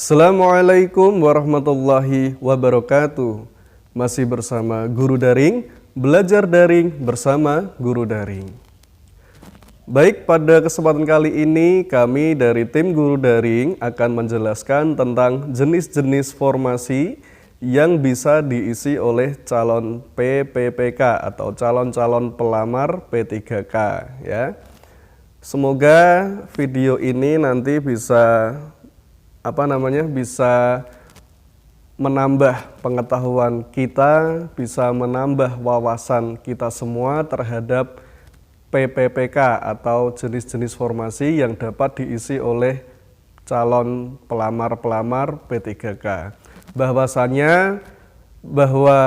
Assalamualaikum warahmatullahi wabarakatuh. Masih bersama Guru Daring, belajar daring bersama Guru Daring. Baik, pada kesempatan kali ini kami dari tim Guru Daring akan menjelaskan tentang jenis-jenis formasi yang bisa diisi oleh calon PPPK atau calon-calon pelamar P3K ya. Semoga video ini nanti bisa bisa menambah pengetahuan kita, bisa menambah wawasan kita semua terhadap PPPK atau jenis-jenis formasi yang dapat diisi oleh calon pelamar-pelamar P3K. Bahwasannya bahwa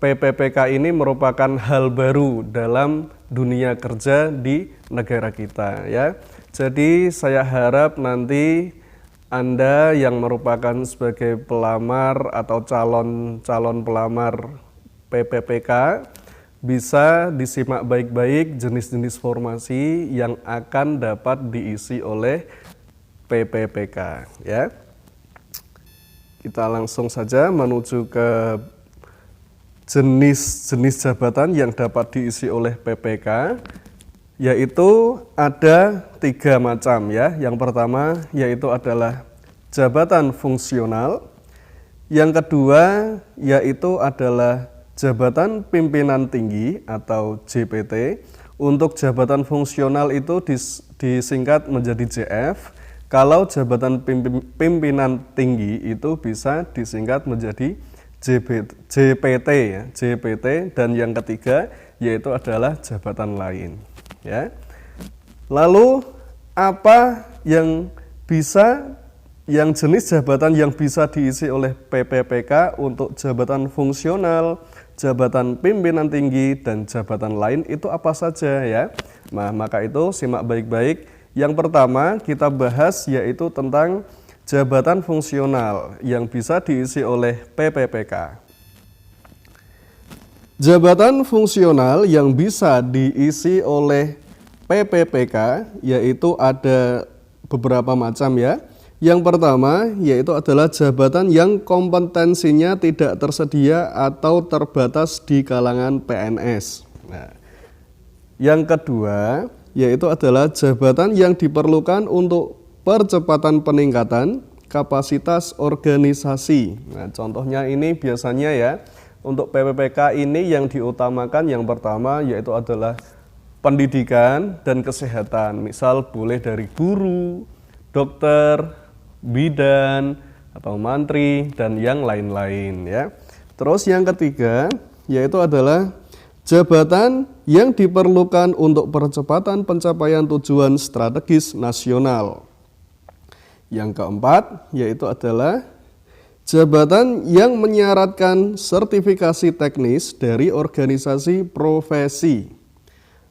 PPPK ini merupakan hal baru dalam dunia kerja di negara kita ya. Jadi saya harap nanti Anda yang merupakan sebagai pelamar atau calon pelamar PPPK bisa disimak baik-baik jenis-jenis formasi yang akan dapat diisi oleh PPPK ya. Kita langsung saja menuju ke jenis-jenis jabatan yang dapat diisi oleh PPK, yaitu ada 3 macam ya. Yang pertama yaitu adalah jabatan fungsional. Yang kedua yaitu adalah jabatan pimpinan tinggi atau JPT. Untuk jabatan fungsional itu disingkat menjadi JF. Kalau jabatan pimpinan tinggi itu bisa disingkat menjadi JPT ya, JPT. Dan yang ketiga yaitu adalah jabatan lain ya. Lalu apa yang jenis jabatan yang bisa diisi oleh PPPK untuk jabatan fungsional, jabatan pimpinan tinggi dan jabatan lain itu apa saja ya? Nah, maka itu simak baik-baik. Yang pertama kita bahas yaitu tentang jabatan fungsional yang bisa diisi oleh PPPK. Jabatan fungsional yang bisa diisi oleh PPPK yaitu ada beberapa macam ya. Yang pertama yaitu adalah jabatan yang kompetensinya tidak tersedia atau terbatas di kalangan PNS. Nah, yang kedua yaitu adalah jabatan yang diperlukan untuk percepatan peningkatan kapasitas organisasi. Nah, contohnya ini biasanya ya, untuk PPPK ini yang diutamakan yang pertama yaitu adalah pendidikan dan kesehatan. Misal boleh dari guru, dokter, bidan, atau mantri, dan yang lain-lain ya. Terus yang ketiga yaitu adalah jabatan yang diperlukan untuk percepatan pencapaian tujuan strategis nasional. Yang keempat yaitu adalah jabatan yang menyaratkan sertifikasi teknis dari organisasi profesi.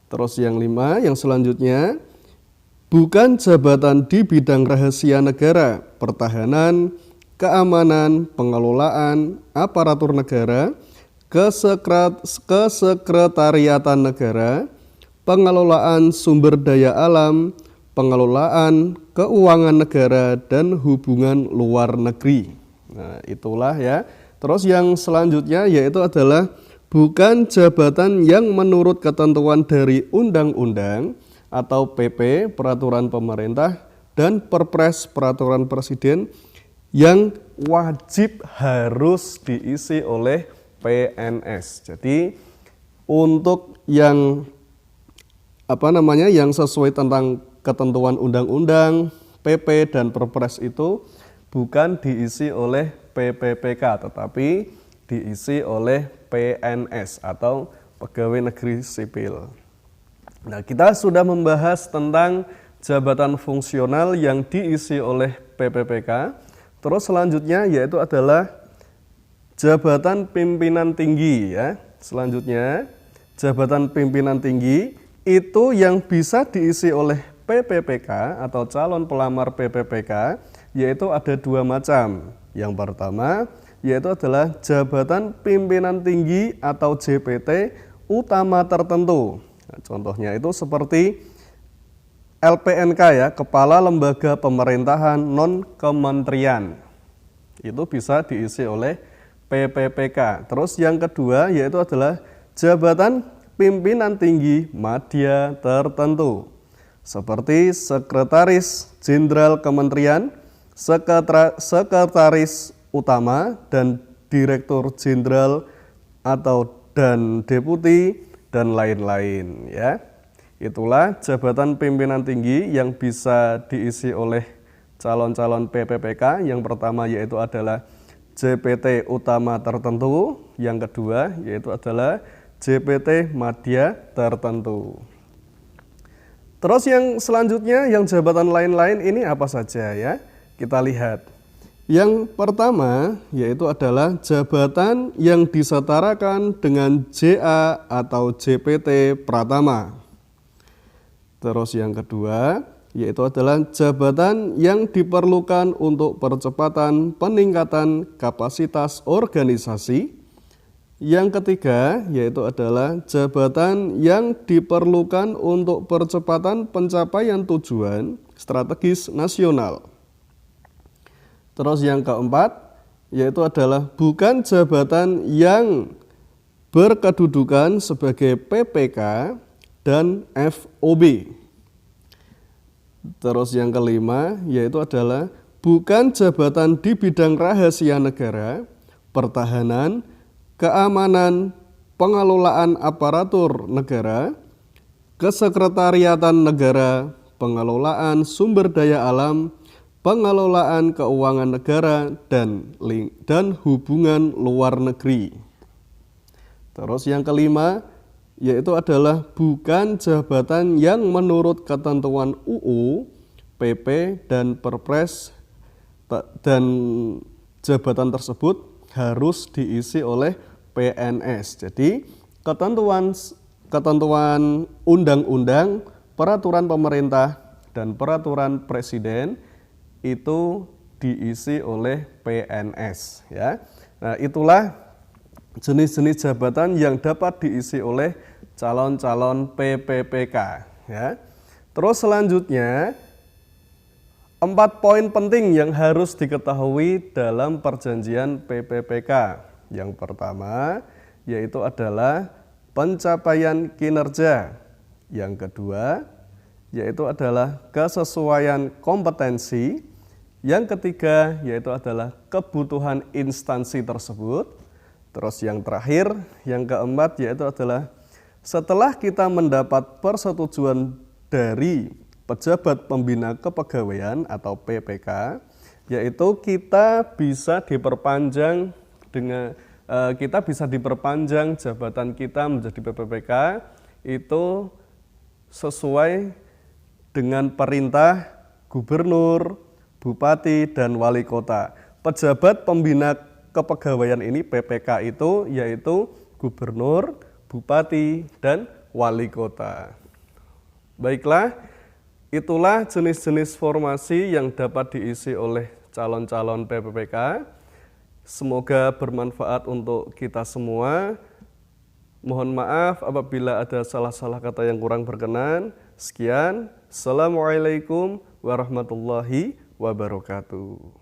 Terus yang yang selanjutnya bukan jabatan di bidang rahasia negara, pertahanan, keamanan, pengelolaan, aparatur negara, kesekretariatan negara, pengelolaan sumber daya alam, pengelolaan keuangan negara, dan hubungan luar negeri. Nah, itulah ya. Terus yang selanjutnya yaitu adalah bukan jabatan yang menurut ketentuan dari undang-undang atau PP, peraturan pemerintah, dan perpres, peraturan presiden yang wajib harus diisi oleh PNS. Jadi untuk yang yang sesuai tentang ketentuan undang-undang, PP dan perpres itu bukan diisi oleh PPPK tetapi diisi oleh PNS atau pegawai negeri sipil. Nah, kita sudah membahas tentang jabatan fungsional yang diisi oleh PPPK. Terus selanjutnya yaitu adalah jabatan pimpinan tinggi ya. Selanjutnya, jabatan pimpinan tinggi itu yang bisa diisi oleh PPPK atau calon pelamar PPPK yaitu ada 2 macam. Yang pertama yaitu adalah jabatan pimpinan tinggi atau JPT utama tertentu. Nah, contohnya itu seperti LPNK ya, Kepala Lembaga Pemerintahan Non-Kementerian. Itu bisa diisi oleh PPPK. Terus yang kedua yaitu adalah jabatan pimpinan tinggi media tertentu. Seperti Sekretaris Jenderal Kementerian, Sekretaris Utama, dan Direktur Jenderal dan Deputi, dan lain-lain ya. Itulah jabatan pimpinan tinggi yang bisa diisi oleh calon-calon PPPK. Yang pertama yaitu adalah JPT utama tertentu, yang kedua yaitu adalah JPT media tertentu. Terus yang selanjutnya, yang jabatan lain-lain ini apa saja ya? Kita lihat. Yang pertama yaitu adalah jabatan yang disetarakan dengan JA atau JPT Pratama. Terus yang kedua yaitu adalah jabatan yang diperlukan untuk percepatan peningkatan kapasitas organisasi. Yang ketiga yaitu adalah jabatan yang diperlukan untuk percepatan pencapaian tujuan strategis nasional. Terus yang keempat yaitu adalah bukan jabatan yang berkedudukan sebagai PPK dan FOB. Terus yang kelima yaitu adalah bukan jabatan di bidang rahasia negara, pertahanan, keamanan, pengelolaan aparatur negara, kesekretariatan negara, pengelolaan sumber daya alam, pengelolaan keuangan negara, dan hubungan luar negeri. Terus yang kelima yaitu adalah bukan jabatan yang menurut ketentuan UU, PP, dan Perpres, dan jabatan tersebut harus diisi oleh PNS. Jadi ketentuan undang-undang, peraturan pemerintah, dan peraturan presiden itu diisi oleh PNS ya. Nah, itulah jenis-jenis jabatan yang dapat diisi oleh calon-calon PPPK ya. Terus selanjutnya 4 poin penting yang harus diketahui dalam perjanjian PPPK. Yang pertama yaitu adalah pencapaian kinerja. Yang kedua yaitu adalah kesesuaian kompetensi. Yang ketiga yaitu adalah kebutuhan instansi tersebut. Terus yang terakhir, yang keempat yaitu adalah setelah kita mendapat persetujuan dari pejabat pembina kepegawaian atau PPK, yaitu kita bisa diperpanjang jabatan kita menjadi PPPK itu sesuai dengan perintah gubernur, bupati, dan wali kota. Pejabat pembina kepegawaian ini PPK itu yaitu gubernur, bupati, dan wali kota. Baiklah, itulah jenis-jenis formasi yang dapat diisi oleh calon-calon PPPK. Semoga bermanfaat untuk kita semua. Mohon maaf apabila ada salah-salah kata yang kurang berkenan. Sekian, Assalamualaikum warahmatullahi wabarakatuh.